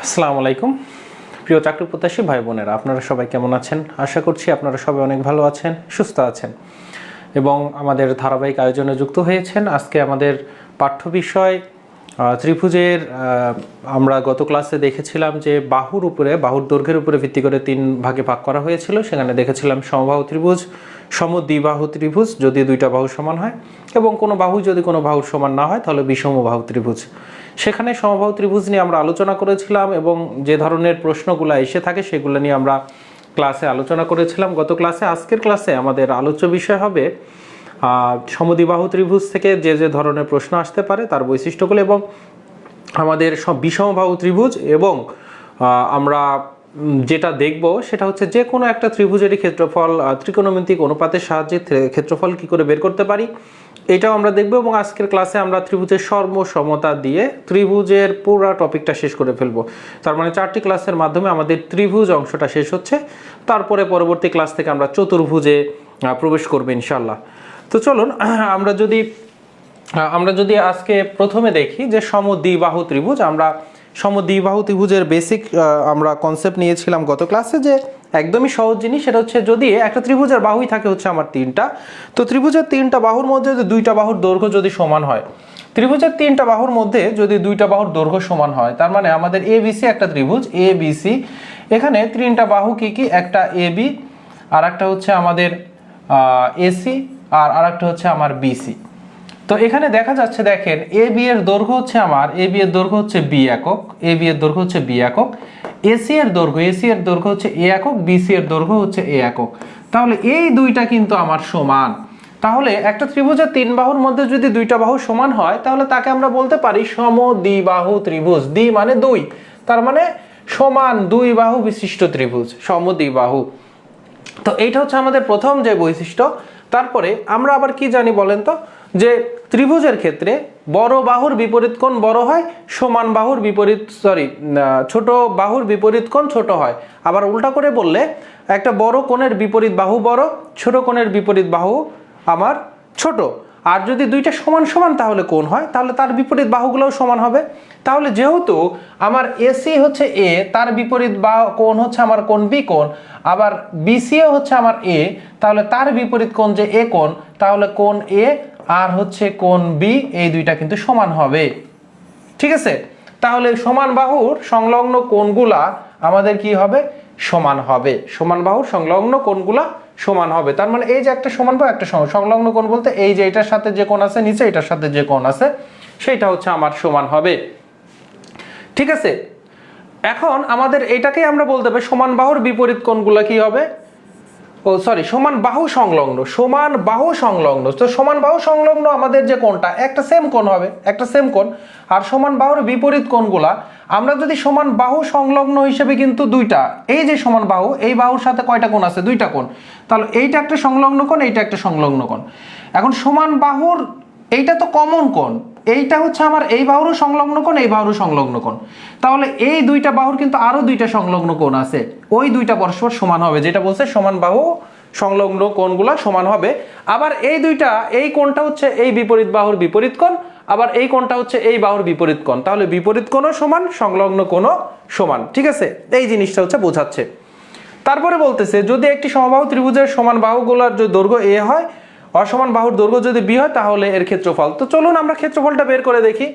আসসালামু আলাইকুম প্রিয় চাকরি প্রত্যাশী ভাই বোনেরা, আপনারা সবাই কেমন আছেন? আশা করছি আপনারা সবাই অনেক ভালো আছেন, সুস্থ আছেন এবং আমাদের ধারাবাহিক আয়োজনে যুক্ত হয়েছেন। আজকে আমাদের পাঠ্য বিষয় ত্রিভুজের আমরা গত ক্লাসে দেখেছিলাম যে বাহুর দৈর্ঘ্যের উপরে ভিত্তি করে তিন ভাগে ভাগ করা হয়েছিল। সেখানে দেখেছিলাম সমবাহু ত্রিভুজ, সমদ্বিবাহু ত্রিভুজ যদি দুইটা বাহু সমান হয়, এবং কোনো বাহু যদি কোনো বাহুর সমান না হয় তাহলে বিষমবাহু ত্রিভুজ। সেখানে সমবাহু ত্রিভুজ নিয়ে আমরা আলোচনা করেছিলাম এবং যে ধরনের প্রশ্নগুলো এসে থাকে সেগুলো নিয়ে আমরা ক্লাসে আলোচনা করেছিলাম গত ক্লাসে। আজকের ক্লাসে আমাদের আলোচ্য বিষয় হবে সমদ্বিবাহু ত্রিভুজ থেকে যে যে ধরনের প্রশ্ন আসতে পারে তার বৈশিষ্ট্যগুলো, এবং আমাদের সব বিষমবাহু ত্রিভুজ, এবং আমরা যেটা দেখব সেটা হচ্ছে যে কোনো একটা ত্রিভুজেরই ক্ষেত্রফল ত্রিকোণমিতিক অনুপাতের সাহায্যে ক্ষেত্রফল কি করে বের করতে পারি এটাও আমরা দেখব। এবং আজকের ক্লাসে আমরা ত্রিভুজের সর্বসমতা দিয়ে ত্রিভুজের পুরো টপিকটা শেষ করে ফেলবো। তার মানে 4টি ক্লাসের মাধ্যমে আমাদের ত্রিভুজ অংশটা শেষ হচ্ছে, তারপরে পরবর্তী ক্লাস থেকে আমরা চতুর্ভুজে প্রবেশ করবো ইনশাল্লাহ। তো চলুন আমরা যদি আজকে প্রথমে দেখি যে সমদ্বিবাহু ত্রিভুজ। আমরা সমদ্বিবাহু ত্রিভুজের বেসিক আমরা কনসেপ্ট নিয়েছিলাম গত ক্লাসে, যে একদমই সহজ জিনিস। সেটা হচ্ছে যদি একটা ত্রিভুজের বাহুই থাকে হচ্ছে আমার 3টা, তো ত্রিভুজের 3টা বাহুর মধ্যে যদি 2টা বাহুর দৈর্ঘ্য যদি সমান হয়, ত্রিভুজের 3টা বাহুর মধ্যে যদি 2টা বাহুর দৈর্ঘ্য সমান হয়, তার মানে আমাদের ABC একটা ত্রিভুজ ABC, এখানে 3টা বাহু কি কি, একটা AB, আর একটা হচ্ছে আমাদের AC, আর আরেকটা হচ্ছে আমার BC। তো এখানে দেখা যাচ্ছে, দেখেন AB এর দৈর্ঘ্য হচ্ছে B একক, AB এর দৈর্ঘ্য হচ্ছে B একক, AC এর দৈর্ঘ্য হচ্ছে A একক, BC এর দৈর্ঘ্য হচ্ছে A একক। তাহলে এই দুইটা কিন্তু আমার সমান। তাহলে একটা ত্রিভুজের 3 বাহুর মধ্যে যদি 2টা বাহু সমান হয় তাহলে তাকে আমরা বলতে পারি সমদ্বিবাহু ত্রিভুজ। দ্বি মানে 2, তার মানে সমান 2 বাহু বিশিষ্ট ত্রিভুজ, সমদ্বিবাহু। তো এইটা হচ্ছে আমাদের প্রথম যে বৈশিষ্ট্য। তারপরে আমরা আবার কি জানি বলেন তো, যে ত্রিভুজের ক্ষেত্রে বড় বাহুর বিপরীত কোণ বড় হয়, ছোট বাহুর বিপরীত কোণ ছোট হয়। আবার উল্টা করে বললে একটা বড় কোণের বিপরীত বাহু বড়, ছোট কোণের বিপরীত বাহু আমার ছোট। আর যদি দুইটা সমান সমান তাহলে কোণ হয়, তাহলে তার বিপরীত বাহুগুলোও সমান হবে। তাহলে যেহেতু আমার AC হচ্ছে A, তার বিপরীত কোণ হচ্ছে আমার কোণ B কোণ, আবার BCও হচ্ছে আমার A, তাহলে তার বিপরীত কোণ যে A কোণ, তাহলে কোণ A আর হচ্ছে কোণ B, এই দুইটা কিন্তু সমান হবে। ঠিক আছে? তাহলে সমান বাহুর সংলগ্ন কোণগুলা আমাদের কি হবে, সমান হবে। সমান বাহুর সংলগ্ন কোণগুলা সমান হবে। তার মানে এই যে একটা সমান বাহু একটা সংলগ্ন কোণ বলতে এই যে এটার সাথে যে কোণ আছে নিচে, এটার সাথে যে কোণ আছে সেটা হচ্ছে আমার সমান হবে। ঠিক আছে? এখন আমাদের এটাকেই আমরা বলতে হবে সমান বাহুর বিপরীত কোণগুলা কি হবে, সমান বাহু সংলগ্ন। তো সমান বাহু সংলগ্ন আমাদের যে কোণটা একটা সেম কোণ হবে, একটা সেম কোণ। আর সমান বাহুর বিপরীত কোণগুলা আমরা যদি সমান বাহু সংলগ্ন হিসেবে কিন্তু দুইটা, এই যে সমান বাহু, এই বাহুর সাথে কয়টা কোণ আছে, 2টা কোণ, তাহলে এইটা একটা সংলগ্ন কোণ, এইটা একটা সংলগ্ন কোণ। এখন সমান বাহুর এইটা তো কমন কোণ, এইটা হচ্ছে আমার এই বাহুরও সংলগ্ন কোণ, এই বাহুরও সংলগ্ন কোণ। তাহলে এই 2টা বাহুর কিন্তু আরো 2টা সংলগ্ন কোণ আছে, ওই 2টা পরস্পর সমান হবে, যেটা বলছে সমান বাহু সংলগ্ন কোণগুলো সমান হবে। আবার এই কোণটা হচ্ছে এই বিপরীত বাহুর বিপরীত কোণ, আবার এই কোণটা হচ্ছে এই বাহুর বিপরীত কোণ, তাহলে বিপরীত কোণও সমান, সংলগ্ন কোণও সমান। ঠিক আছে? এই জিনিসটা হচ্ছে বোঝাচ্ছে। তারপরে বলতেছে যদি একটি সমবাহু ত্রিভুজের সমান বাহুগুলোর যদি দৈর্ঘ্য A হয়, অসমান বাহুর দৈর্ঘ্য যদি B হয়, তাহলে এর ক্ষেত্রফল। তো চলুন আমরা ক্ষেত্রফলটা বের করে দেখি।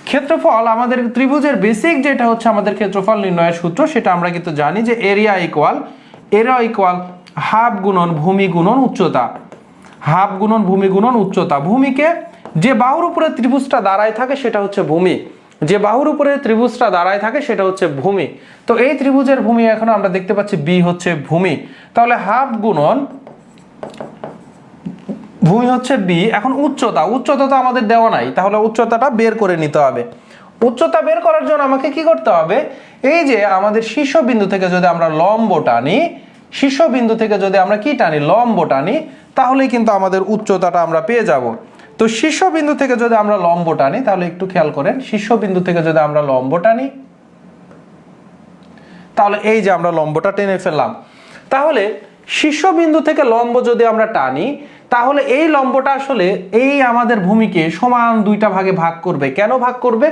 ক্ষেত্রফল আমাদের ত্রিভুজের বেসিক যেটা হচ্ছে আমাদের ক্ষেত্রফল নির্ণয়ের সূত্র, সেটা আমরা কিন্তু জানি যে এরিয়া ইকুয়াল হাফ গুণন ভূমি গুণন উচ্চতা। হাফ গুণন ভূমি গুণন উচ্চতা। ভূমিকে যে বাহুর উপরে ত্রিভুজটা দাঁড়ায় থাকে সেটা হচ্ছে ভূমি, যে বাহুর উপরে ত্রিভুজটা দাঁড়ায় থাকে সেটা হচ্ছে ভূমি। তো এই ত্রিভুজের ভূমি এখন আমরা দেখতে পাচ্ছি B হচ্ছে ভূমি, তাহলে হাফ গুণন ভূমি হচ্ছে B। এখন উচ্চতা তো আমাদের দেওয়া নাই, তাহলে উচ্চতাটা বের করে নিতে হবে। উচ্চতা বের করার জন্য আমাকে কি করতে হবে, এই যে আমাদের শীর্ষবিন্দু থেকে যদি আমরা লম্ব টানি, লম্ব টানি, তাহলেই কিন্তু আমাদের উচ্চতাটা আমরা পেয়ে যাব। তো শীর্ষবিন্দু থেকে যদি আমরা লম্ব টানি, তাহলে একটু খেয়াল করেন, শীর্ষবিন্দু থেকে যদি আমরা লম্ব টানি, তাহলে এই যে আমরা লম্বটা টেনে ফেললাম। তাহলে শীর্ষবিন্দু থেকে লম্ব যদি আমরা টানি, তাহলে এই লম্বটা আসলে এই আমাদের ভূমিকে সমান 2টা ভাগে ভাগ করবে। কেন ভাগ করবে?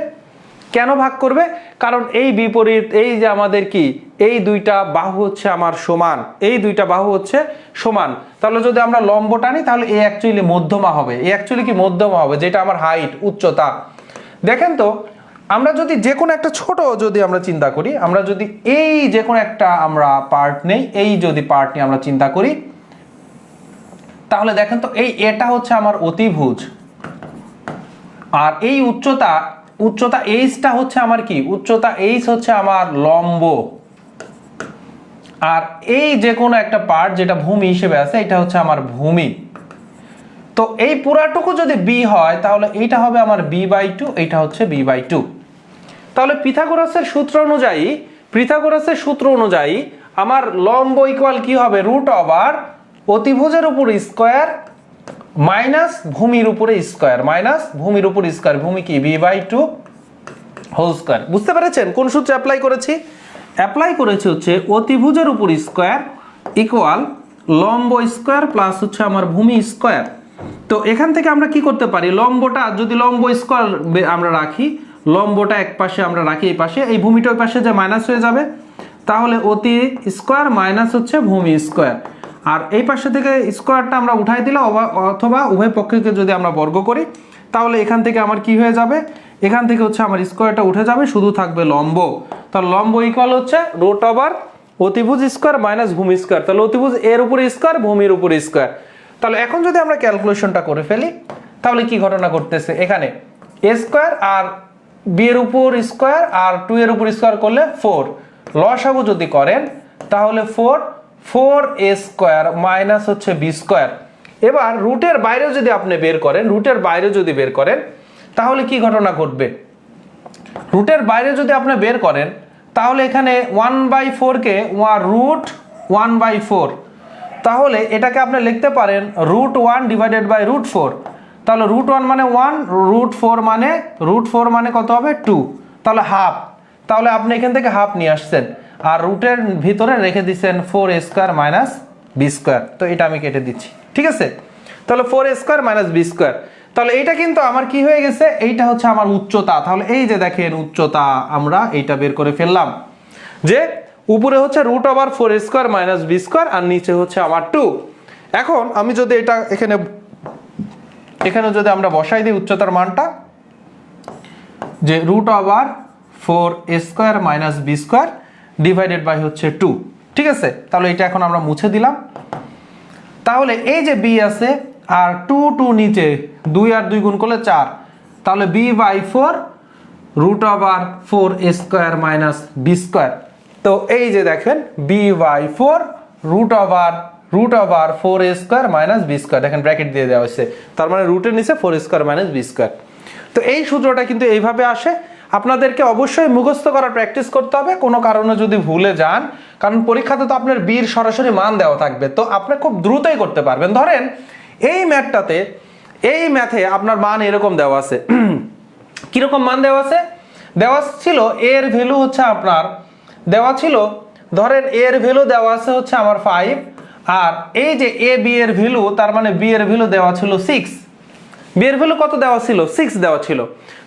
কেন ভাগ করবে? কারণ এই বিপরীত, এই যে আমাদের কি এই দুইটা বাহু হচ্ছে আমার সমান, এই দুইটা বাহু হচ্ছে সমান। তাহলে যদি আমরা লম্ব টানি তাহলে এ অ্যাকচুয়ালি মধ্যমা হবে, এ অ্যাকচুয়ালি কি মধ্যমা হবে, যেটা আমার হাইট উচ্চতা। দেখেন তো আমরা যদি যে কোনো একটা ছোট যদি আমরা চিন্তা করি, আমরা যদি এই যে কোনো একটা আমরা পার্ট নেই, এই যদি পার্ট নিয়ে আমরা চিন্তা করি, তাহলে দেখেন তো এই এটা হচ্ছে আমার অতিভুজ, আর এই উচ্চতা এইচটা হচ্ছে আমার কি, উচ্চতা এইচ হচ্ছে আমার লম্ব, আর এই যে কোনো একটা পার্ট যেটা ভূমি হিসেবে আছে এটা হচ্ছে আমার ভূমি। তো এই পুরাটুকু যদি বি হয় তাহলে এইটা হবে আমার b/2, এইটা হচ্ছে b/2। তাহলে পিথাগোরাসের সূত্র অনুযায়ী আমার লম্ব ইকুয়াল কি হবে, রুট ওভার অতিভুজের উপর স্কয়ার মাইনাস ভূমির উপরে স্কয়ার, ভূমি কি b/2 হোল স্কয়ার। বুঝতে পেরেছেন কোন সূত্র অ্যাপ্লাই করেছি? অ্যাপ্লাই করেছে হচ্ছে অতিভুজের উপর স্কয়ার ইকুয়াল লম্ব স্কয়ার প্লাস হচ্ছে আমার ভূমি স্কয়ার। তো এখান থেকে আমরা কি করতে পারি, লম্বটা যদি লম্ব স্কয়ার আমরা রাখি, লম্বটা এক পাশে আমরা রাখি, এই পাশে এই ভূমিটা ওই পাশে যে মাইনাস হয়ে যাবে, তাহলে অতি স্কয়ার মাইনাস হচ্ছে ভূমি স্কয়ার, আর এই পাশে থেকে স্কয়ারটা আমরা উঠাই দিলে অথবা উভয় পক্ষকে যদি আমরা বর্গ করি তাহলে এখান থেকে আমার কি হয়ে যাবে, এখান থেকে হচ্ছে আমার স্কয়ারটা উঠে যাবে, শুধু থাকবে লম্ব। তাহলে লম্ব ইকুয়াল হচ্ছে রুট ওভার অতিভুজ স্কয়ার মাইনাস ভূমি স্কয়ার। তাহলে অতিভুজ এর উপর স্কয়ার, ভূমির উপর স্কয়ার। তাহলে এখন যদি আমরা ক্যালকুলেশনটা করে ফেলি তাহলে কি ঘটনা ঘটতেছে, এখানে এ স্কয়ার আর বি এর উপর স্কয়ার আর 2 এর উপর স্কয়ার করলে 4, লসাগু যদি করেন তাহলে 4a স্কয়ার মাইনাস হচ্ছে b স্কয়ার। এবার রুটের বাইরে যদি আপনি বের করেন, তাহলে কি ঘটনা ঘটবে, রুটের বাইরে যদি আপনি বের করেন তাহলে এখানে 1/4 কে রুট 1/4, তাহলে এটাকে আপনি লিখতে পারেন √1 ডিভাইডেড বাই √4। তাহলে √1 মানে 1, √4 মানে কত হবে 2, তাহলে হাফ। তাহলে আপনি এখান থেকে হাফ নিয়ে আসছেন আর রুটের ভিতরে রেখে দিচ্ছেন 4a square minus b square. তো এটা আমি কেটে দিচ্ছি, ঠিক আছে। তাহলে 4a square minus b square, তাহলে এইটা কিন্তু আমার কি হয়ে গেছে, এইটা হচ্ছে আমার উচ্চতা। তাহলে এই যে দেখেন উচ্চতা আমরা এইটা বের করে ফেললাম, যে উপরে হচ্ছে root over 4a square minus b square আর নিচে হচ্ছে আমার 2। এখন আমি যদি এটা এখানে যদি আমরা বসাই দিই উচ্চতার মানটা, যে root over 4a square minus b square divided by হচ্ছে 2, ঠিক আছে। তাহলে এটা এখন আমরা মুছে দিলাম। তাহলে এই যে b আছে আর 2 নিচে 2 আর 2 গুণ করলে 4, তাহলে b/4 root over 4a square minus b square. তো এই যে দেখেন b/4 root over 4a square minus b square, দেখেন ব্র্যাকেট দিয়ে দেওয়া হয়েছে, তার মানে রুটের নিচে 4a square minus b square. তো এই সূত্রটা কিন্তু এইভাবে আসে। আপনাদেরকে অবশ্যই মুখস্থ করার প্র্যাকটিস করতে হবে, কোনো কারণে যদি ভুলে যান, কারণ পরীক্ষাতে তো আপনার বির সরাসরি মান দেওয়া থাকবে, তো আপনি খুব দ্রুতই করতে পারবেন। ধরেন এই ম্যাথে আপনার মান এরকম দেওয়া আছে, কিরকম মান দেওয়া আছে, দেওয়া ছিল এর ভ্যালু হচ্ছে আপনার দেওয়া ছিল, ধরেন এর ভ্যালু দেওয়া আছে হচ্ছে আমার 5, আর এই যে এ বি এর ভ্যালু, তার মানে বি এর ভ্যালু দেওয়া ছিল 6, বি এর ভ্যালু কত দেওয়া ছিল, 6 দেওয়া ছিল।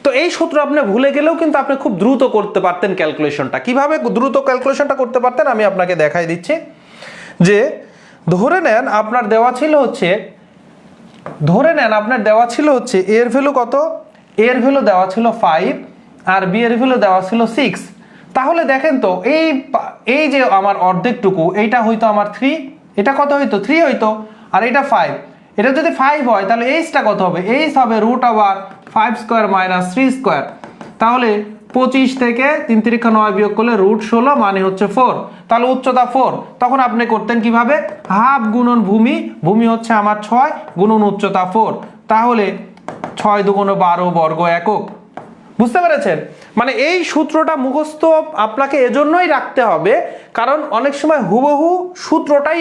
তো এই সূত্র আপনি ভুলে গেলেও কিন্তু আপনি খুব দ্রুত করতে পারতেন ক্যালকুলেশনটা। কিভাবে দ্রুত ক্যালকুলেশনটা করতে পারতেন আমি আপনাকে দেখাই দিচ্ছি। যে ধরে নেন আপনার দেওয়া ছিল হচ্ছে এর ভ্যালু কত, এর ভ্যালু দেওয়া ছিল 5 আর বি এর ভ্যালু দেওয়া ছিল 6। তাহলে দেখেন তো এই যে আমার অর্ধেকটুকু, এইটা হয়তো আমার 3, এটা কত হইতো 3 হইতো, আর এটা 5, এটা যদি 5 হয় তাহলে এইচটা কত হবে, এইচ হবে root over 5 square minus 3 square. তাহলে 25 থেকে 3 × 9 বিয়োগ করলে √16 মানে হচ্ছে 4। তাহলে উচ্চতা 4, তখন আপনি করতেন কিভাবে, হাফ গুণন ভূমি হচ্ছে আমার 6 গুণন উচ্চতা 4, তাহলে 6 × 2 = 12 বর্গ একক। বুঝতে পেরেছেন? মানে এই সূত্রটা মুখস্থ আপনাকে এজন্যই রাখতে হবে, কারণ অনেক সময় হুবহু সূত্রটাই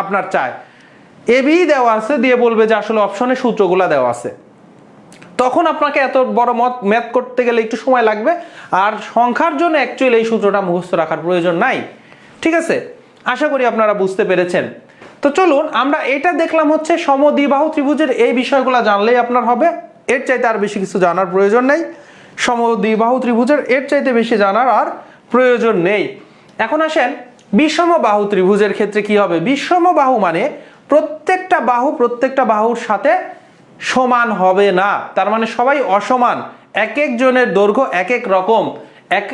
আপনার চায়, এবি দেওয়া আছে দিয়ে বলবে যে আসলে অপশনে সূত্রগুলা দেওয়া আছে, তখন আপনাকে এত বড় ম্যাথ করতে গেলে একটু সময় লাগবে, আর সংখ্যার জন্য অ্যাকচুয়ালি এই সূত্রটা মুখস্থ রাখার প্রয়োজন নাই, ঠিক আছে। আশা করি আপনারা বুঝতে পেরেছেন। তো চলুন আমরা এটা দেখলাম হচ্ছে সমদ্বিবাহু ত্রিভুজের এই বিষয়গুলো জানলেই আপনার হবে, এর চাইতে আর বেশি কিছু জানার প্রয়োজন নেই। সমদ্বিবাহু ত্রিভুজের এর চাইতে বেশি জানার আর প্রয়োজন নেই। এখন আসেন বিষমবাহু ত্রিভুজের ক্ষেত্রে কি হবে। বিষমবাহু মানে প্রত্যেকটা বাহুর সাথে সমান হবে না, তার মানে সবাই অসমান, এক একজনের দৈর্ঘ্য এক এক রকম, এক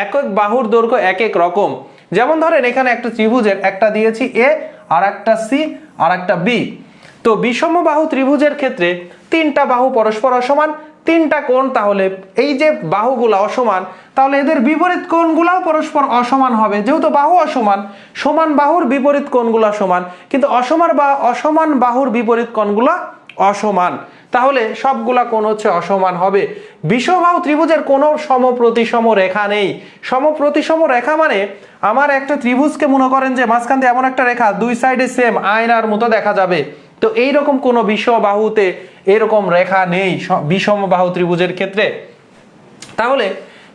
এক বাহুর দৈর্ঘ্য এক এক রকম। যেমন ধরেন এখানে একটা ত্রিভুজের একটা দিয়েছি এ, আর একটা সি, আর একটা বি। তো বিষমবাহু ত্রিভুজের ক্ষেত্রে তিনটা বাহু পরস্পর অসমান, তিনটা কোণ, তাহলে এই যে বাহুগুলো অসমান, তাহলে এদের বিপরীত কোণগুলোও পরস্পর অসমান হবে। যেহেতু বাহু অসমান, সমান বাহুর বিপরীত কোণগুলো সমান, কিন্তু অসমান বাহুর বিপরীত কোণগুলো অসমান, তাহলে সবগুলা কোণ হচ্ছে অসমান হবে। বিষমবাহু ত্রিভুজের কোনো সমপ্রতিসম রেখা নেই। সমপ্রতিসম রেখা মানে আমার একটা ত্রিভুজকে মনে করেন যে মাঝখান দিয়ে এমন একটা রেখা, দুই সাইডে সেম আয়নার মতো দেখা যাবে। তো এইরকম কোনো বিষমবাহুতে এরকম রেখা নেই বিষমবাহু ত্রিভুজের ক্ষেত্রে। তাহলে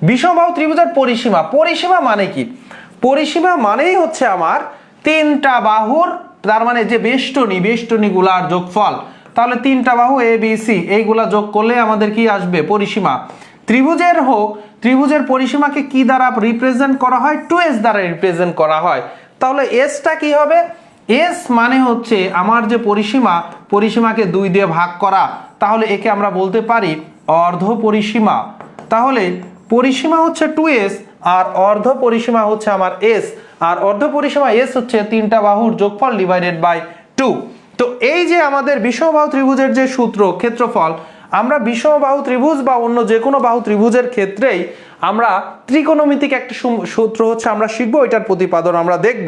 বিষমবাহু ত্রিভুজের পরিসীমা মানে কি? পরিসীমা মানেই হচ্ছে আমার তিনটা বাহুর, তার মানে যে বেষ্টনীগুলার যোগফল। তাহলে তিনটা বাহু এ বি সি এইগুলা যোগ করলে আমাদের কি আসবে? পরিসীমা। ত্রিভুজের পরিসীমাকে কি দ্বারা রিপ্রেজেন্ট করা হয়? 2s দ্বারা রিপ্রেজেন্ট করা হয়। তাহলে এসটা কি হবে? এস মানে হচ্ছে আমার যে পরিসীমাকে 2 দিয়ে ভাগ করা, তাহলে একে আমরা বলতে পারি অর্ধ পরিসীমা। তাহলে পরিসীমা হচ্ছে 2s আর অর্ধ পরিসীমা হচ্ছে আমার s, আর অর্ধ পরিসীমা s হচ্ছে তিনটা বাহুর যোগফল ডিভাইডেড বাই 2। তো এই যে আমাদের বিষমবাহু ত্রিভুজের যে সূত্র ক্ষেত্রফল, আমরা বিষমবাহু ত্রিভুজ বা অন্য যে কোনো বাহু ত্রিভুজের ক্ষেত্রেই আমরা ত্রিকোণমিতিক একটা সূত্র হচ্ছে আমরা শিখবো, এটার প্রতিপাদন আমরা দেখব।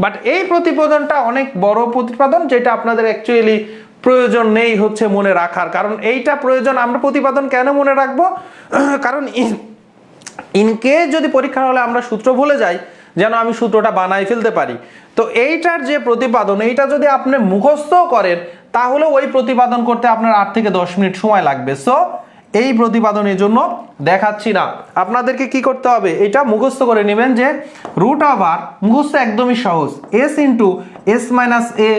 বাট এই প্রতিপাদনটা অনেক বড় প্রতিপাদন, যেটা আপনাদের অ্যাকচুয়ালি প্রয়োজন নেই হচ্ছে মনে রাখার। কারণ এইটা প্রয়োজন, আমরা প্রতিপাদন কেন মনে রাখবো? কারণ ইনকেস যদি পরীক্ষার হলে আমরা সূত্র ভুলে যাই, যেন আমি সূত্রটা বানাই ফেলতে পারি। তো এইটার যে প্রতিপাদন, এইটা যদি আপনি মুখস্থ করেন, তাহলে ওই প্রতিপাদন করতে আপনার 8 থেকে 10 মিনিট সময় লাগবে। সো এই প্রতিপাদনের জন্য দেখাচ্ছি না, আপনাদেরকে কি করতে হবে, এটা মুখস্থ করে নেবেন যে রুট ওভার, মুখস্থ একদমই সহজ, s into s minus a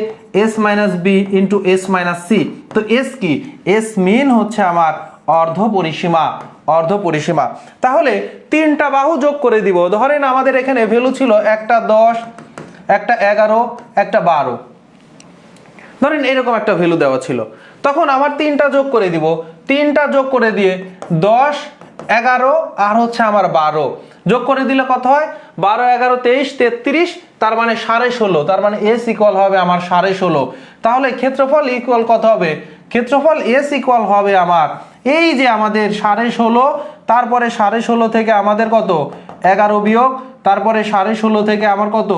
s minus b into s minus c. তো s কি? s মিন হচ্ছে আমার অর্ধ পরিসীমা। তাহলে তিনটা বাহু যোগ করে দিব। ধরেন আমাদের এখানে ভ্যালু ছিল একটা 10, একটা 11, একটা 12, ধরেন এরকম একটা ভ্যালু দেওয়া ছিল। তখন আমার তিনটা যোগ করে দিব, তিনটা যোগ করে দিয়ে 10, 11 আর হচ্ছে আমার 12 যোগ করে দিলে কত হয়? 12, 11, 23, 33, তার মানে 16.5, তার মানে s ইকুয়াল হবে আমার 16.5। তাহলে ক্ষেত্রফল ইকুয়াল কত হবে? ক্ষেত্রফল s ইকুয়াল হবে আমার এই যে আমাদের 16.5, তারপরে 16.5 থেকে আমাদের কত? 11 বিয়োগ, তারপরে 16.5 থেকে আমার কত?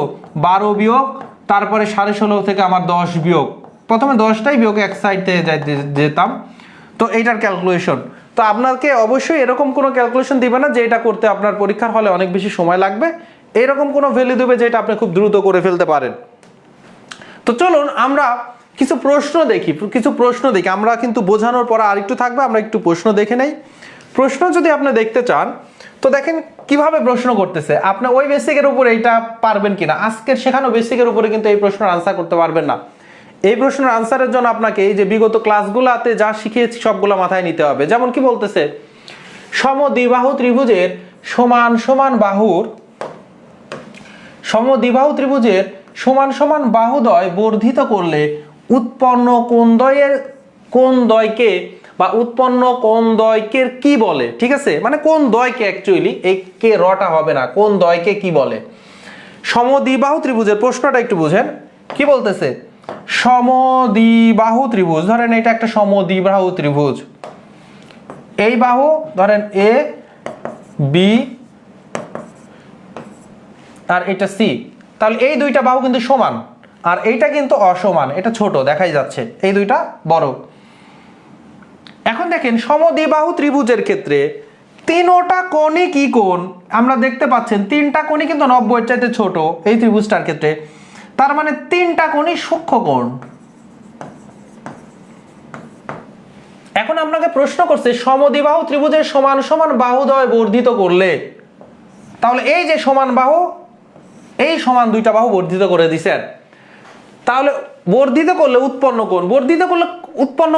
12 বিয়োগ, তারপরে 16.5 থেকে আমার 10 বিয়োগ। প্রথমে 10টাই বিয়োগ এক সাইড থেকে যেতাম। তো এইটার ক্যালকুলেশন, তো আপনাকে অবশ্যই এরকম কোনো ক্যালকুলেশন দিবে না যে এটা করতে আপনার পরীক্ষার হলে অনেক বেশি সময় লাগবে। এরকম কোনো ভ্যালু দেবে যেটা আপনি খুব দ্রুত করে ফেলতে পারেন। তো চলুন আমরা কিছু প্রশ্ন দেখি। আমরা কিন্তু বোঝানোর পর আরেকটু থাকবে, আমরা একটু প্রশ্ন দেখে নেই। প্রশ্ন যদি আপনি দেখতে চান তো দেখেন কিভাবে প্রশ্ন করতেছে। আপনি ওই বেসিকের উপরে এইটা পারবেন কিনা, আজকের শেখানো বেসিকের উপরে কিন্তু এই প্রশ্নের আনসার করতে পারবেন না। এই প্রশ্নের আনসারের জন্য আপনাকে এই যে বিগত ক্লাসগুলোতে যা শিখিয়েছি সবগুলো মাথায় নিতে হবে। যেমন কি বলতেছে, সমদ্বিবাহু ত্রিভুজের সমান সমান বাহুদ্বয় বর্ধিত করলে উৎপন্ন কোণদ্বয়কে বা উৎপন্ন কোণদ্বয়কে কি বলে? ঠিক আছে, মানে কোণদ্বয়কে, অ্যাকচুয়ালি এই কে রটা হবে না, কোণদ্বয়কে কি বলে? সমদ্বিবাহু ত্রিভুজের প্রশ্নটা একটু বুঝেন। কি বলতেছে? সমদ্বিবাহু ত্রিভুজ, ধরেন এটা একটা সমদ্বিবাহু ত্রিভুজ, এই বাহু ধরেন এ বি আর এটা সি। তাহলে এই দুইটা বাহু কিন্তু সমান, আর এইটা কিন্তু অসমান, এটা ছোট দেখাই যাচ্ছে, এই দুইটা বড়। এখন দেখেন সমদ্বিবাহু ত্রিভুজের ক্ষেত্রে তিনটা কোণই কি কোণ? আমরা দেখতে পাচ্ছেন তিনটা কোণই কিন্তু 90 এর চাইতে ছোট এই ত্রিভুজটার ক্ষেত্রে, তার মানে তিনটা কোণই সূক্ষ্ম কোণ। এখন আপনাকে প্রশ্ন করছে সমদ্বিবাহু ত্রিভুজের সমান বাহুদ্বয় বর্ধিত করলে, তাহলে এই যে সমান বাহু, এই সমান দুইটা বাহু বর্ধিত করে দিছেন, তাহলে বর্ধিত করলে উৎপন্ন কোণ, বর্ধিত করলে উৎপন্ন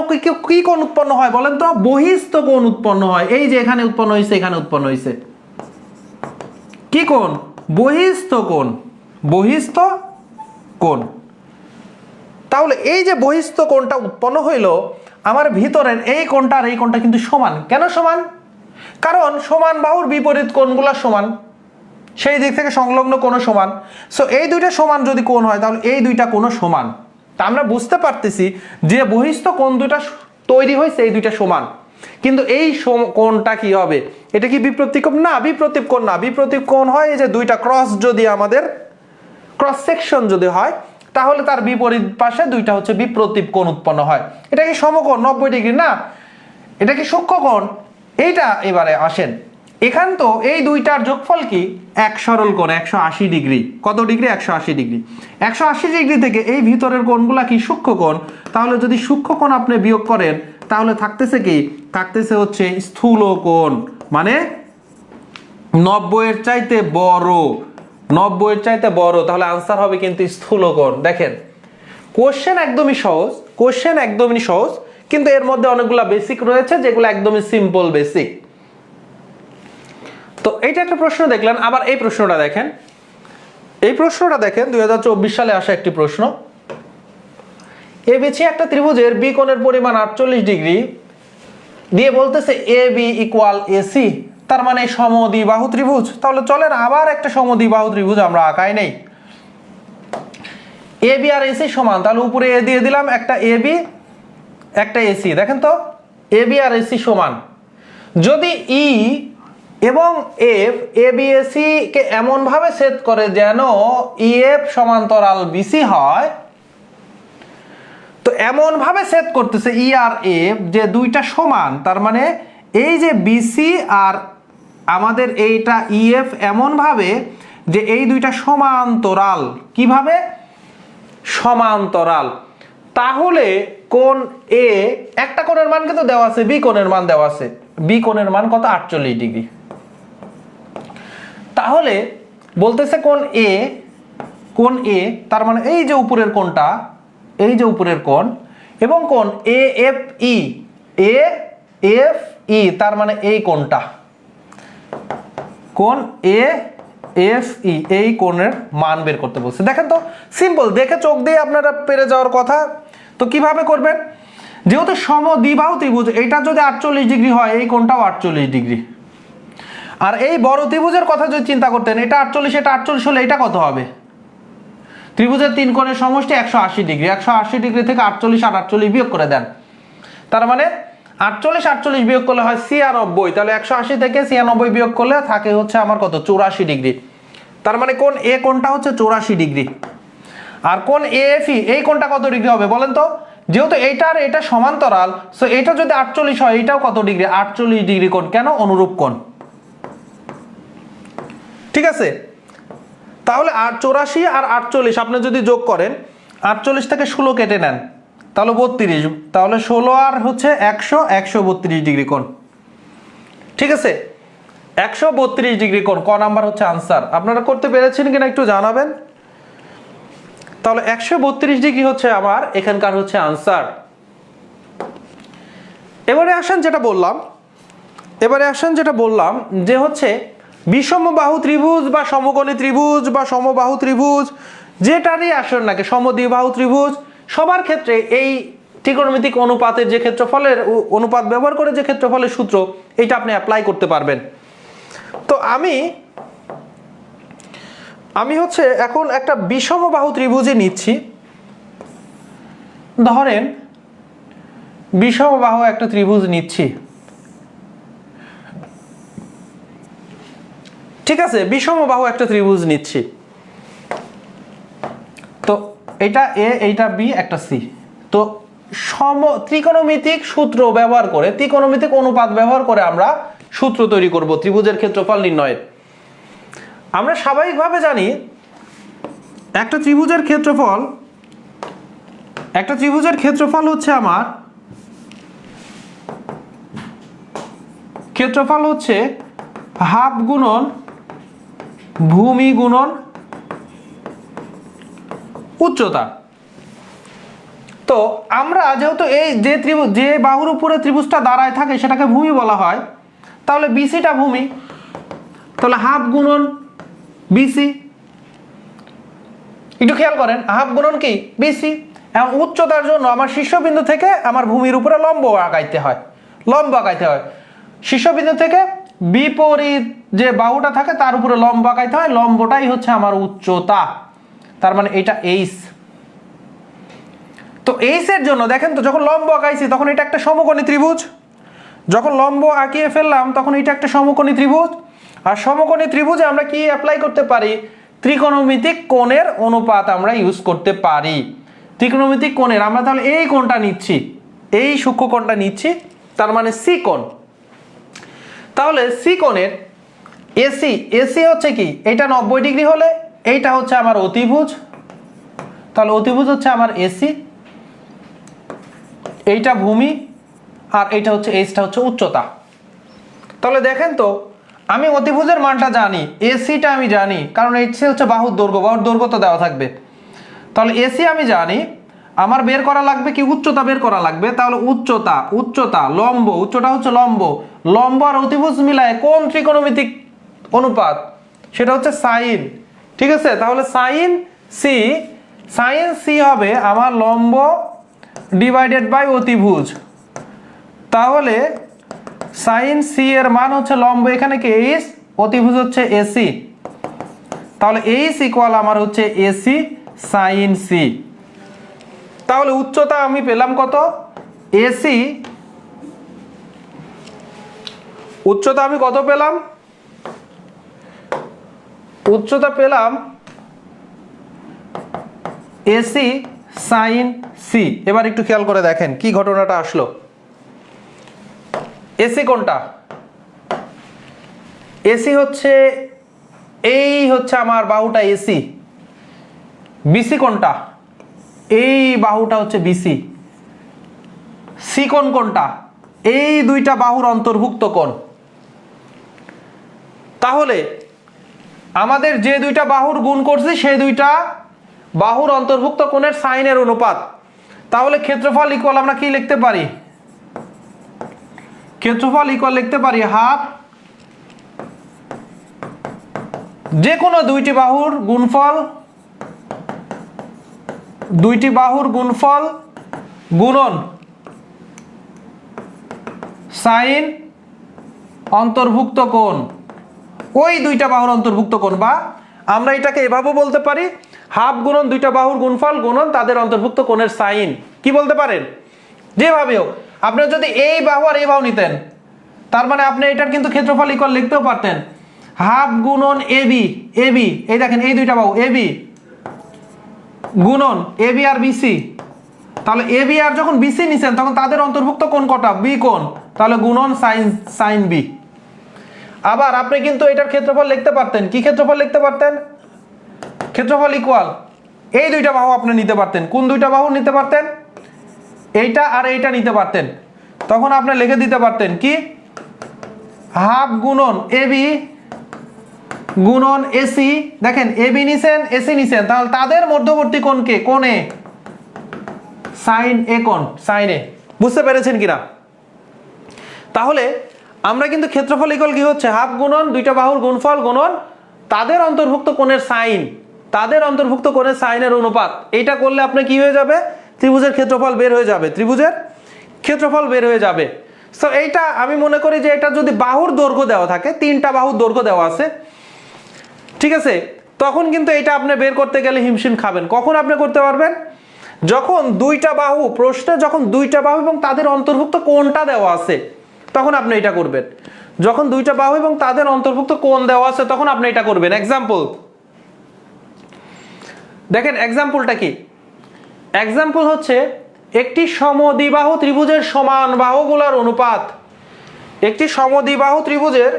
কি কোণ উৎপন্ন হয় বলেন তো? বহিস্থ কোণ উৎপন্ন হয়। এই যে এখানে উৎপন্ন হয়েছে, এখানে উৎপন্ন হয়েছে কি কোণ? বহিস্থ কোণ। বহিস্থ কোণ। তাহলে এই যে বহিস্থ কোণটা উৎপন্ন হইল, আমার ভিতরের এই কোণটা আর এই কোণটা কিন্তু সমান। কেন সমান? কারণ সমান বাহুর বিপরীত কোণগুলো সমান, সেই দিক থেকে সংলগ্ন কোণও সমান। সো এই দুইটা সমান যদি কোণ হয় তাহলে এই দুইটা কোণও সমান। তা আমরা বুঝতে পারতেছি যে বহিস্থ কোণ দুইটা তৈরি হয়েছে, এই দুইটা সমান। কিন্তু এই কোণটা কি হবে? এটা কি বিপ্রতীপ কোণ? না, বিপ্রতীপ কোণ না। বিপ্রতীপ কোণ হয় এই যে দুইটা ক্রস, যদি আমাদের ক্রস সেকশন যদি হয় তাহলে তার বিপরীত পাশে দুইটা হচ্ছে বিপ্রতীপ কোণ উৎপন্ন হয়। এটা কি সমকোণ 90 ডিগ্রি? না, এটা কি সূক্ষ্মকোণ। এইটা এবারে আসেন, এখান তো এই দুইটার যোগফল কি? এক সরল কোণ 180 ডিগ্রি। কত ডিগ্রি? 180 ডিগ্রি। 180 ডিগ্রি থেকে এই ভিতরের কোণগুলা কি? সূক্ষ্মকোণ। তাহলে যদি সূক্ষ্মকোণ আপনি বিয়োগ করেন তাহলে থাকতেছে কি? থাকতেছে হচ্ছে স্থূল কোণ, মানে 90 এর চাইতে বড়। 90 এর চাইতে বড়, তাহলে আনসার হবে কিন্তু স্থূল কোণ। দেখেন কোশ্চেন একদমই সহজ, কোশ্চেন একদমই সহজ, কিন্তু এর মধ্যে অনেকগুলো বেসিক রয়েছে যেগুলো একদমই সিম্পল বেসিক। তো এইটা একটা প্রশ্ন দেখলেন। আবার এই প্রশ্নটা দেখেন, এই প্রশ্নটা দেখেন 2024 সালে আসা একটি প্রশ্ন। এবিসি একটা ত্রিভুজের বি কোণের পরিমাণ 48 ডিগ্রি দিয়ে বলতেছে এ বি ইকুয়াল এসি, তার মানে সমদ্বিবাহু ত্রিভুজ। তাহলে চলেন আবার একটা সমদ্বিবাহু ত্রিভুজ আমরা আঁকাই নেই। এ বি আর এসি সমান, তাহলে উপরে এ দিয়ে দিলাম, একটা এ বি একটা এসি। দেখেন তো এ বি আর এসি সমান, যদি ই এবং এফ এ বি এসি কে এমন ভাবে সেট করে যেন ইএফ সমান্তরাল বিসি হয়, তো এমন ভাবে সেট করতেছে ই আর এফ যে দুইটা সমান, তার মানে এই যে বিসি আর আমাদের এইটা ইএফ এমন ভাবে যে এই দুইটা সমান্তরাল। কিভাবে? সমান্তরাল। তাহলে কোণ এ, একটা কোণের মান কিন্তু দেওয়া আছে, বি কোণের মান দেওয়া আছে। বি কোণের মান কত? 48 ডিগ্রি। তাহলে বলতেছে কোণ এ, কোণ এ তার মানে এই যে উপরের কোণটা, এই যে উপরের কোণ, এবং কোণ A F E, A F E তার মানে এই কোণটা, কোণ এ এফ ই, এই কোণের মান বের করতে বলছে। দেখেন তো সিম্পল, দেখে চোখ দিয়ে আপনারা পেরে যাওয়ার কথা। তো কিভাবে করবেন? যেহেতু সমদ্বিবাহু ত্রিভুজ, এটা যদি 48 ডিগ্রি হয় এই কোণটাও 48 ডিগ্রি। আর এই বড় ত্রিভুজের কথা যদি চিন্তা করতেন, এটা 48 এটা 48 হলে এটা কত হবে? ত্রিভুজের তিন কোণের সমষ্টি 180 ডিগ্রি। 180 ডিগ্রি থেকে 48 আর 48 বিয়োগ করে দেন, তার মানে 48 48 বিয়োগ করলে হয় 96। তাহলে 180 থেকে 96 বিয়োগ করলে থাকে হচ্ছে আমার কত? 84 ডিগ্রি। তার মানে কোণ এ কোণটা হচ্ছে 84 ডিগ্রি। আর কোণ এএফই এই কোণটা কত ডিগ্রি হবে বলেন তো? যেহেতু এইটা আর এটা সমান্তরাল, সো এটা যদি 48 হয় এটাও কত ডিগ্রি? 48 ডিগ্রি কোণ। কেন? অনুরূপ কোণ। ঠিক আছে, তাহলে 84 আর 48 আপনি যদি যোগ করেন, 48 থেকে 16 কেটে নেন তাহলে 32, তাহলে 16 আর হচ্ছে 100, 132 ডিগ্রি কোণ। ঠিক আছে, 132 ডিগ্রি কোণ, ক নাম্বার হচ্ছে আনসার। আপনারা করতে পেরেছেন কিনা একটু জানাবেন। তাহলে 132 ডিগ্রি হচ্ছে আমার এখানকার হচ্ছে আনসার। এবারে আসেন যেটা বললাম যে হচ্ছে বিষমবাহু ত্রিভুজ বা সমকোণী ত্রিভুজ বা সমবাহু ত্রিভুজ, যেটারই আসেন নাকি, সমদ্বিবাহু ত্রিভুজ, সবার ক্ষেত্রে এই ত্রিকোণমিতিক অনুপাতের যে ক্ষেত্রফলের অনুপাত ব্যবহার করে যে ক্ষেত্রফলের সূত্র, এইটা আপনি অ্যাপ্লাই করতে পারবেন। তো আমি হচ্ছে এখন একটা বিষমবাহু ত্রিভুজে নিচ্ছি। ধরেন বিষমবাহু একটা ত্রিভুজ নিচ্ছি। ঠিক আছে, বিষমবাহু একটা ত্রিভুজ নিচ্ছি। তো এটা এ, এইটা বি, একটা সি। তো ত্রিকোণমিতিক সূত্র ব্যবহার করে, ত্রিকোণমিতিক অনুপাত ব্যবহার করে আমরা সূত্র তৈরি করব ত্রিভুজের ক্ষেত্রফল নির্ণয়ের। আমরা স্বাভাবিকভাবে জানি একটা ত্রিভুজের ক্ষেত্রফল হচ্ছে আমার ক্ষেত্রফল হচ্ছে হাফ গুণন ভূমি গুণন উচ্চতা। তো আমরা যেহেতু এই যে ত্রিভুজ, যে বাহুর উপরে ত্রিভুজটা দাঁড়ায় থাকে সেটাকে ভূমি বলা হয়, তাহলে বিসিটা ভূমি, তাহলে হাফ গুণন বিসি। একটু খেয়াল করেন, হাফ গুণন কি বিসি। এবং উচ্চতার জন্য আমার শীর্ষবিন্দু থেকে আমার ভূমির উপরে লম্ব আঁকাইতে হয়, লম্ব আঁকাইতে হয়। শীর্ষবিন্দু থেকে বিপরীত যে বাহুটা থাকে তার উপরে লম্ব আঁকাইতে হয়, লম্বটাই হচ্ছে আমার উচ্চতা, তার মানে এটা এইচ। তো এইচ এর জন্য দেখেন তো, যখন লম্ব আঁকাইছি তখন এটা একটা সমকোণী ত্রিভুজ, যখন লম্ব আঁকিয়ে ফেললাম তখন এটা একটা সমকোণী ত্রিভুজ। আর সমকোণী ত্রিভুজে আমরা কি অ্যাপ্লাই করতে পারি? ত্রিকোণমিতিক কোণের অনুপাত আমরা ইউজ করতে পারি। ত্রিকোণমিতিক কোণের আমরা তাহলে এই কোণটা নিচ্ছি, এই সূক্ষ্ম কোণটা নিচ্ছি, তার মানে সি কোণ। তাহলে সি কোণের এসি, এসি হচ্ছে কি, এটা 90 ডিগ্রি হলে এইটা হচ্ছে আমার অতিভুজ, তাহলে অতিভুজ হচ্ছে আমার এসি, এইটা ভূমি, আর এইটা হচ্ছে এইচটা হচ্ছে উচ্চতা। তাহলে দেখেন তো, আমি অতিভুজের মানটা জানি, এসিটা আমি জানি, কারণ এইচসি হচ্ছে বাহুর দৈর্ঘ্য, বাহুর দৈর্ঘ্য তো দেওয়া থাকবে। তাহলে এসি আমি জানি, আমার বের করা লাগবে কি, উচ্চতা বের করা লাগবে। তাহলে উচ্চতা, উচ্চতা লম্ব, উচ্চতা হচ্ছে লম্ব, লম্ব আর অতিভুজ মিলায় কোন ত্রিকোণমিতিক অনুপাত, সেটা হচ্ছে সাইন। ঠিক আছে, তাহলে সাইন সি, সাইন সি হবে আমার লম্ব ডিভাইডেড বাই অতিভুজ। তাহলে সাইন সি এর মান হচ্ছে লম্ব এখানে কি এইচ, অতিভুজ হচ্ছে এসি, তাহলে এইচ ইকুয়াল আমার হচ্ছে এসি সাইন সি। তাহলে উচ্চতা আমি পেলাম কত, এসি, উচ্চতা আমি কত পেলাম, উচ্চতা পেলাম এসি সাইন সি। এবার একটু খেয়াল করে দেখেন কি ঘটনাটা আসলো। এসি কোনটা, এসি হচ্ছে এই হচ্ছে আমার বাহুটা এসি। বিসি কোনটা, এই বাহুটা হচ্ছে বিসি। সি কোণ কোনটা, এই দুইটা বাহুর অন্তর্ভুক্ত কোণ। তাহলে আমাদের যে দুইটা বাহুর গুণ করছি সেই দুইটা বাহুর অন্তর্ভুক্ত কোণের সাইনের অনুপাত। তাহলে ক্ষেত্রফল ইকুয়াল আমরা কি লিখতে পারি, ক্ষেত্রফল ইকুয়াল লিখতে পারি হাফ যে কোনো দুইটি বাহুর গুণফল, দুইটি বাহুর গুণফল গুণন সাইন অন্তর্ভুক্ত কোণ, ওই দুইটা বাহুর অন্তর্ভুক্ত কোণ। বা আমরা এটাকে এভাবে বলতে পারি, হাফ গুণন দুইটা বাহুর গুণফল গুণন তাদের অন্তর্ভুক্ত কোণের সাইন। কি বলতে পারেন, যেভাবে হোক। আপনার যদি এই বাহু আর এই বাহু নিতেন, তার মানে আপনি এটার কিন্তু ক্ষেত্রফল ইকুয়াল লিখতেও পারতেন, হাফ গুণন এবি, এবি এই দেখেন এই দুইটা বাহু এবি গুণন এবি আর বিসি। তাহলে এবি আর যখন বিসি নিছেন তখন তাদের অন্তর্ভুক্ত কোণ কটা, বি কোণ, তাহলে গুণন সাইন, সাইন বি। আবার আপনি কিন্তু এটার ক্ষেত্রফল লিখতে পারতেন, কি ক্ষেত্রফল লিখতে পারতেন, ক্ষেত্রফল ইকুয়াল এই দুইটা বাহু আপনি নিতে পারতেন। কোন দুইটা বাহু নিতে পারতেন, এইটা আর এইটা নিতে পারতেন। তখন আপনি লিখে দিতে পারতেন কি, হাফ গুণন এবি গুণন এসি। দেখেন এবি নিছেন এসি নিছেন, তাহলে তাদের মধ্যবর্তী কোণকে, কোণে সাইন এ কোণ, সাইন এ। বুঝতে পেরেছেন কিনা? তাহলে আমরা কিন্তু ক্ষেত্রফল ইকুয়াল কি হচ্ছে, হাফ গুণন দুইটা বাহুর গুণফল গুণন তাদের অন্তর্ভুক্ত কোণের সাইন, তাদের অন্তর্ভুক্ত কোণের সাইনের অনুপাত। এইটা করলে আপনি কি হয়ে যাবে, ত্রিভুজের ক্ষেত্রফল বের হয়ে যাবে, ত্রিভুজের ক্ষেত্রফল বের হয়ে যাবে। সো এইটা আমি মনে করি যে এটা যদি বাহুর দৈর্ঘ্য দেওয়া থাকে, তিনটা বাহুর দৈর্ঘ্য দেওয়া আছে, ঠিক আছে, তখন কিন্তু এটা আপনি বের করতে গেলে হিমশিম খাবেন। কখন আপনি করতে পারবেন, যখন দুইটা বাহু, প্রশ্নে যখন দুইটা বাহু এবং তাদের অন্তর্ভুক্ত কোণটা দেওয়া আছে তখন আপনি এটা করবেন। যখন দুইটা বাহু এবং তাদের অন্তর্ভুক্ত কোণ দেওয়া আছে তখন আপনি এটা করবেন। এক্সাম্পল দেখেন, এক্সাম্পলটা কি, এক্সাম্পল হচ্ছে একটি সমদ্বিবাহু ত্রিভুজের সমান বাহুগুলোর অনুপাত। একটি সমদ্বিবাহু ত্রিভুজের,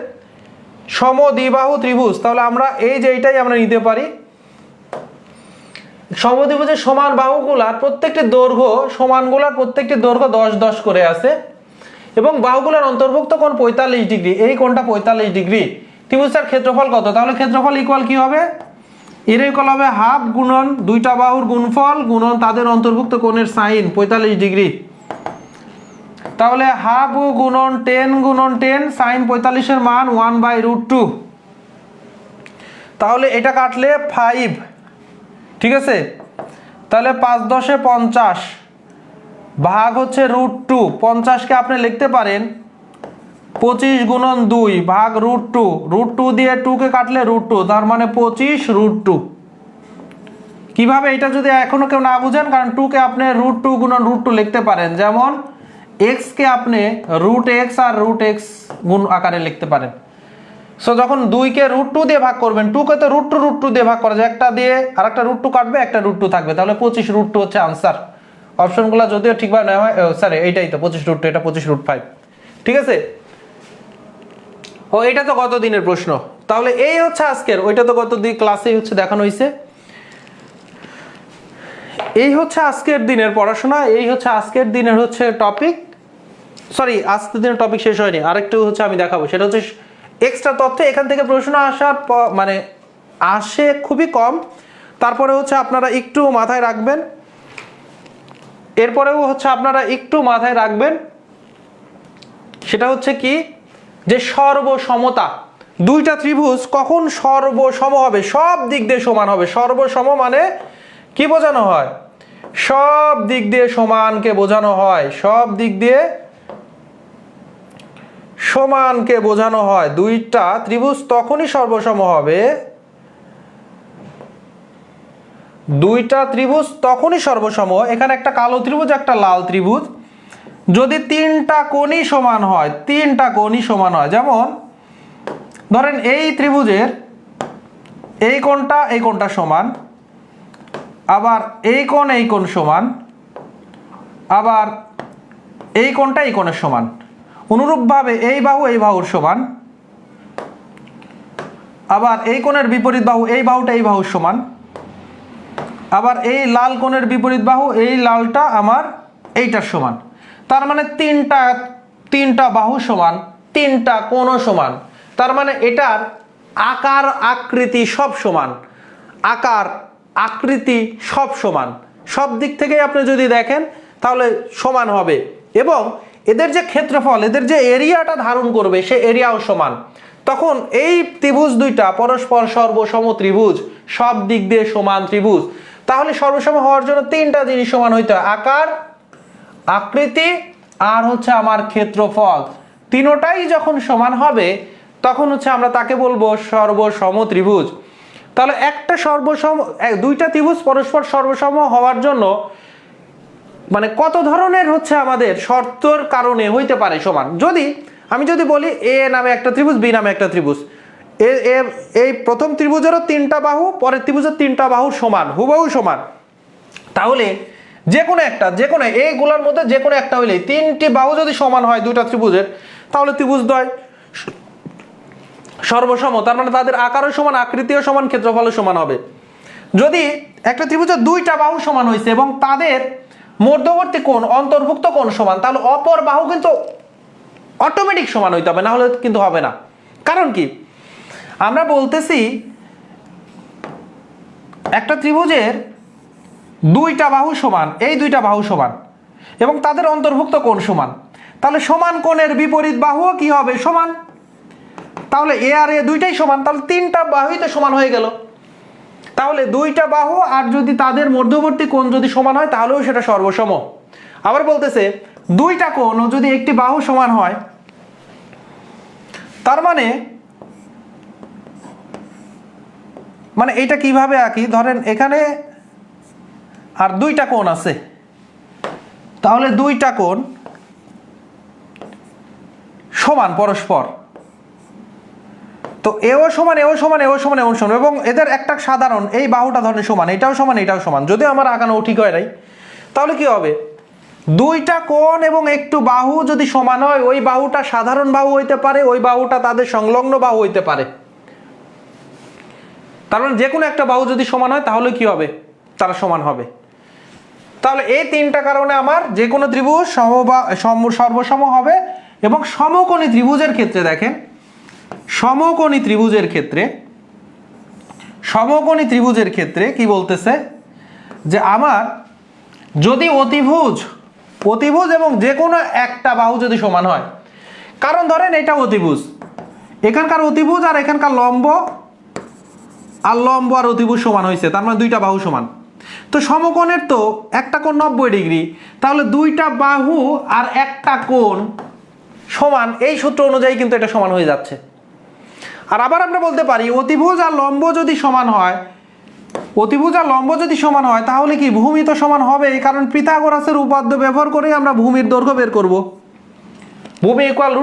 সমদ্বিবাহু ত্রিভুজ, তাহলে আমরা এই যে এইটাই আমরা নিতে পারি, সমদ্বিভুজের সমান বাহুগুলার প্রত্যেকটি দৈর্ঘ্য, সমানগুলার প্রত্যেকটি দৈর্ঘ্য 10 10 করে আছে এবং বাহুগুলার অন্তর্ভুক্ত কোণ 45 ডিগ্রি, এই কোণটা 45 ডিগ্রি। ত্রিভুজটার ক্ষেত্রফল কত, তাহলে ক্ষেত্রফল ইকুয়াল কি হবে, এর ইকুয়াল হবে হাফ গুণন দুইটা বাহুর গুণফল গুণন তাদের অন্তর্ভুক্ত কোণের সাইন 45 ডিগ্রি। তাহলে হাফ গুণন 10 গুণন 10 সাইন 45 এর মান 1/√2। তাহলে এটা কাটলে 5, ঠিক আছে। তাহলে 5 10 50 ভাগ হচ্ছে √2, 50কে আপনি লিখতে পারেন 25 গুণন 2 ভাগ √2, √2 দিয়ে 2কে কাটলে √2, তার মানে 25√2। কিভাবে, এটা যদি এখনো কেউ না বুঝেন, কারণ 2কে আপনি √2 গুণন √2 লিখতে পারেন, যেমন x কে আপনি √x আর √x গুণ আকারে লিখতে পারেন। সো যখন 2কে √2 দিয়ে ভাগ করবেন, 2কে তো √2 দিয়ে ভাগ করা যায়, একটা দিয়ে আরেকটা √2 কাটবে, একটা √2 থাকবে, তাহলে 25√2 হচ্ছে আনসার। অপশনগুলো যদিও ঠিকভাবে নেওয়া হয়, সরি এইটাই তো 25√2, এটা 25√5, ঠিক আছে। ও এটা তো গত দিনের প্রশ্ন। তাহলে এই হচ্ছে আজকের, ওইটা তো গত দিন ক্লাসেই হচ্ছে দেখানো হয়েছে। এই হচ্ছে আজকের দিনের পড়াশোনা, এই হচ্ছে আজকের দিনের হচ্ছে টপিক। সরি, আজকের দিনের টপিক শেষ হয়নি, আরেকটু হচ্ছে আমি দেখাবো, সেটা হচ্ছে এক্সট্রা তথ্য। এখান থেকে প্রশ্ন আসার মানে আসে খুবই কম, তারপরে হচ্ছে আপনারা একটু মাথায় রাখবেন। এরপরেও হচ্ছে আপনারা একটু মাথায় রাখবেন, সেটা হচ্ছে কি, যে সর্বসমতা, দুইটা ত্রিভুজ কখন সর্বসম হবে, সব দিক দিয়ে সমান হবে। সর্বসম মানে কি বোঝানো হয়, সব দিক দিয়ে সমানকে বোঝানো হয়, সব দিক দিয়ে সমানকে বোঝানো হয়। দুইটা ত্রিভুজ তখনই সর্বসম হবে, দুইটা ত্রিভুজ তখনই সর্বসম, এখানে একটা কালো ত্রিভুজ একটা লাল ত্রিভুজ, যদি তিনটা কোণই সমান হয়, তিনটা কোণই সমান হয়। যেমন ধরেন এই ত্রিভুজের এই কোণটা সমান, আবার এই কোণ সমান, আবার এই কোণের সমান। অনুরূপভাবে এই বাহুর সমান, আবার এই কোণের বিপরীত বাহু এই বাহুর সমান, আবার এই লাল কোণের বিপরীত বাহু এই লালটা আমার এইটার সমান। তার মানে তিনটা বাহু সমান, তিনটা কোণও সমান। তার মানে এটার আকার আকৃতি সব সমান, আকার আকৃতি সব সমান, সব দিক থেকে আপনি যদি দেখেন তাহলে সমান হবে। এবং এদের যে ক্ষেত্রফল, এদের যে এরিয়াটা ধারণ করবে সে এরিয়াও সমান। তখন এই ত্রিভুজ দুইটা পরস্পর সর্বসম ত্রিভুজ, সব দিক দিয়ে সমান ত্রিভুজ। তাহলে সর্বসম হওয়ার জন্য তিনটা জিনিস সমান হইতে হয়, আকার, আকৃতি আর হচ্ছে আমার ক্ষেত্রফল। তিনোটাই যখন সমান হবে তখন হচ্ছে আমরা তাকে বলবো সর্বসম ত্রিভুজ। তাহলে একটা দুইটা ত্রিভুজ পরস্পর সর্বসম হওয়ার জন্য মানে কত ধরনের হচ্ছে আমাদের শর্তর কারণে হইতে পারে সমান। আমি যদি বলি এ নামে একটা ত্রিভুজ, বি নামে একটা ত্রিভুজ, এই প্রথম ত্রিভুজেরও তিনটা বাহু, পরের ত্রিভুজের তিনটা বাহু সমান, হুবহু সমান, তাহলে যে কোনো এইগুলোর মধ্যে যে কোনো একটা হইলে তিনটি বাহু যদি সমান হয় দুইটা ত্রিভুজের, তাহলে ত্রিভুজদ্বয় সর্বসম। তার মানে তাদের আকারও সমান, আকৃতিও সমান, ক্ষেত্রফলও সমান হবে। যদি একটা ত্রিভুজের দুইটা বাহু সমান হয়েছে এবং তাদের মধ্যবর্তী কোণ অন্তর্ভুক্ত কোণ সমান, তাহলে অপর বাহু কিন্তু অটোমেটিক সমান হইতে হবে, না হলে কিন্তু হবে না। কারণ কি, আমরা বলতেছি একটা ত্রিভুজের দুইটা বাহু সমান, এই দুইটা বাহু সমান এবং তাদের অন্তর্ভুক্ত কোণ সমান, তাহলে সমান কোণের বিপরীত বাহুও কি হবে, সমান। তাহলে এ আর এ দুইটাই সমান, তাহলে তিনটা বাহুই তো সমান হয়ে গেল। তাহলে দুইটা বাহু আর যদি তাদের মধ্যবর্তী কোণ যদি সমান হয় তাহলেও সেটা সর্বসম। আবার বলতেছে দুইটা কোণ ও যদি একটি বাহু সমান হয়, তার মানে এটা কিভাবে আঁকি, ধরেন এখানে আর দুইটা কোণ আছে, তাহলে দুইটা কোণ সমান পরস্পর, তো এও সমান এও সমান এও সমান এও সমান, এবং এদের একটা সাধারণ এই বাহুটা ধরেন সমান, এটাও সমান এটাও সমান, যদিও আমার আঁকানো ঠিক হয় নাই। তাহলে কি হবে, দুইটা কোণ এবং একটু বাহু যদি সমান হয়, ওই বাহুটা সাধারণ বাহু হইতে পারে, ওই বাহুটা তাদের সংলগ্ন বাহু হইতে পারে। তার মানে যে কোনো একটা বাহু যদি সমান হয় তাহলে কি হবে, তারা সমান হবে। তাহলে এই তিনটা কারণে আমার যে কোনো ত্রিভুজ সর্বসম হবে। এবং সমকোণী ত্রিভুজের ক্ষেত্রে দেখেন, সমকোণী ত্রিভুজের ক্ষেত্রে সমকোণী ত্রিভুজের ক্ষেত্রে কি বলতেছে যে আমার যদি অতিভুজ এবং যে কোনো একটা বাহু যদি সমান হয়, কারণ ধরেন এটা অতিভুজ, এখানকার অতিভুজ আর এখানকার লম্ব আর অতিভুজ সমান হয়েছে, তার মানে দুইটা বাহু সমান। তো সমকোণের তো একটা কোণ 90 ডিগ্রি, তাহলে দুইটা বাহু আর একটা কোণ সমান, এই সূত্র অনুযায়ী কিন্তু এটা সমান হয়ে যাচ্ছে। আর আবার আমরা বলতে পারি অতিভুজ আর লম্ব যদি সমান হয় তাহলে কি ভূমি তো সমান হবে, কারণ পিথাগোরাসের উপপাদ্য ব্যবহার করে আমরা ভূমির দৈর্ঘ্য বের করব। ভূমি ইকুয়াল √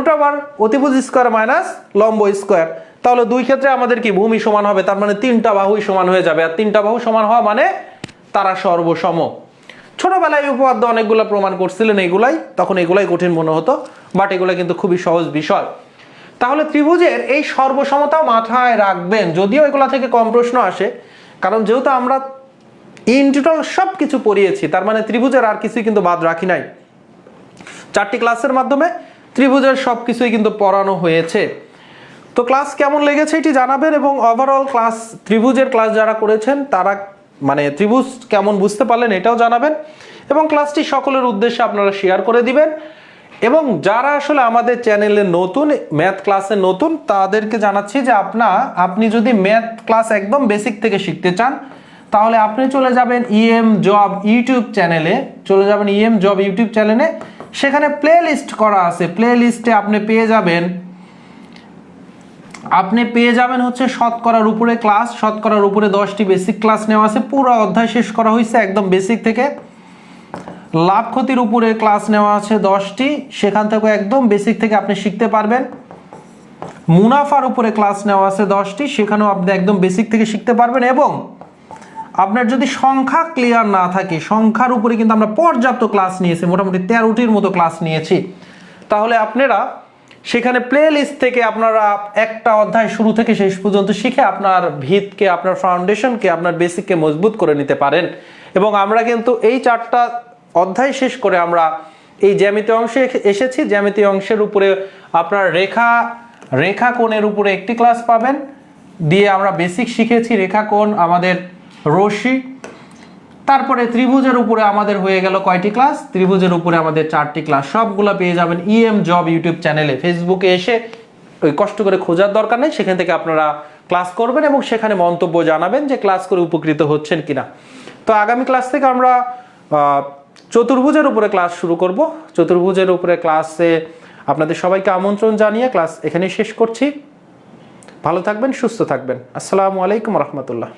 অতিভুজ স্কয়ার মাইনাস লম্ব স্কয়ার, তাহলে দুই ক্ষেত্রে আমাদের কি ভূমি সমান হবে, তার মানে তিনটা বাহুই সমান হয়ে যাবে। আর তিনটা বাহু সমান হওয়া মানে তারা সর্বসম। ছোটবেলায় উপপাদ্য অনেকগুলো প্রমাণ করছিলেন, তখন এগুলাই কঠিন মনে হতো, বাট এগুলো কিন্তু খুবই সহজ বিষয়। তাহলে ত্রিভুজের এই সর্বসমতাও মাথায় রাখবেন, যদিও এগুলা থেকে কম প্রশ্ন আসে, কারণ যেহেতু আমরা ইন টোটাল সব কিছু পড়িয়েছি, তার মানে ত্রিভুজের আর কিছুই কিন্তু বাদ রাখি নাই। 4টি ক্লাসের মাধ্যমে ত্রিভুজের সব কিছুই কিন্তু পড়ানো হয়েছে। তো ক্লাস কেমন লেগেছে এটি জানাবেন, এবং ওভারঅল ক্লাস ত্রিভুজের ক্লাস যারা করেছেন তারা মানে ত্রিভুজ কেমন বুঝতে পারলেন এটাও জানাবেন, এবং ক্লাসটি সকলের উদ্দেশ্যে আপনারা শেয়ার করে দিবেন। এবং যারা আসলে আমাদের চ্যানেলে নতুন, ম্যাথ ক্লাসে নতুন, তাদেরকে জানাচ্ছি যে আপনি যদি ম্যাথ ক্লাস একদম বেসিক থেকে শিখতে চান, তাহলে আপনি চলে যাবেন ইএম জব ইউটিউব চ্যানেলে, সেখানে প্লে লিস্ট করা আছে। প্লে লিস্টে আপনি পেয়ে যাবেন হচ্ছে শতকরার উপরে ক্লাস, শতকরার উপরে 10টি বেসিক ক্লাস নেওয়া আছে, পুরো অধ্যায় শেষ করা হয়েছে একদম বেসিক থেকে। লাভ ক্ষতির উপরে ক্লাস নেওয়া আছে 10টি, সেখান থেকে একদম বেসিক থেকে আপনি শিখতে পারবেন। মুনাফার উপরে ক্লাস নেওয়া আছে 10টি, সেখানেও আপনি একদম বেসিক থেকে শিখতে পারবেন। এবং আপনার যদি সংখ্যা ক্লিয়ার না থাকে, সংখ্যার উপরে কিন্তু আমরা পর্যাপ্ত ক্লাস নিয়েছি, মোটামুটি 13টির মতো ক্লাস নিয়েছি, তাহলে আপনারা সেখানে প্লে লিস্ট থেকে আপনারা একটা অধ্যায় শুরু থেকে শেষ পর্যন্ত শিখে আপনার ভিতকে, আপনার ফাউন্ডেশনকে, আপনার বেসিককে মজবুত করে নিতে পারেন। এবং আমরা কিন্তু এই 4টা অধ্যায় শেষ করে আমরা এই জ্যামিতীয় অংশে এসেছি। জ্যামিতীয় অংশের উপরে আপনার রেখা কোণের উপরে একটি ক্লাস পাবেন, দিয়ে আমরা বেসিক শিখেছি রেখা কোণ, আমাদের রশ্মি। তারপরে ত্রিভুজের উপরে আমাদের হয়ে গেল কয়টি ক্লাস, ত্রিভুজের উপরে আমাদের 4টি ক্লাস, সবগুলো পেয়ে যাবেন ইএম জব ইউটিউব চ্যানেলে। ফেসবুকে এসে ওই কষ্ট করে খোঁজার দরকার নেই, সেখান থেকে আপনারা ক্লাস করবেন এবং সেখানে মন্তব্য জানাবেন যে ক্লাস করে উপকৃত হচ্ছেন কিনা। তো আগামী ক্লাস থেকে আমরা চতুর্ভুজের উপরে ক্লাস শুরু করব। চতুর্ভুজের উপরে ক্লাসে আপনাদের সবাইকে আমন্ত্রণ জানিয়ে ক্লাস এখানেই শেষ করছি। ভালো থাকবেন, সুস্থ থাকবেন। আসসালামু আলাইকুম রহমতুল্লাহ।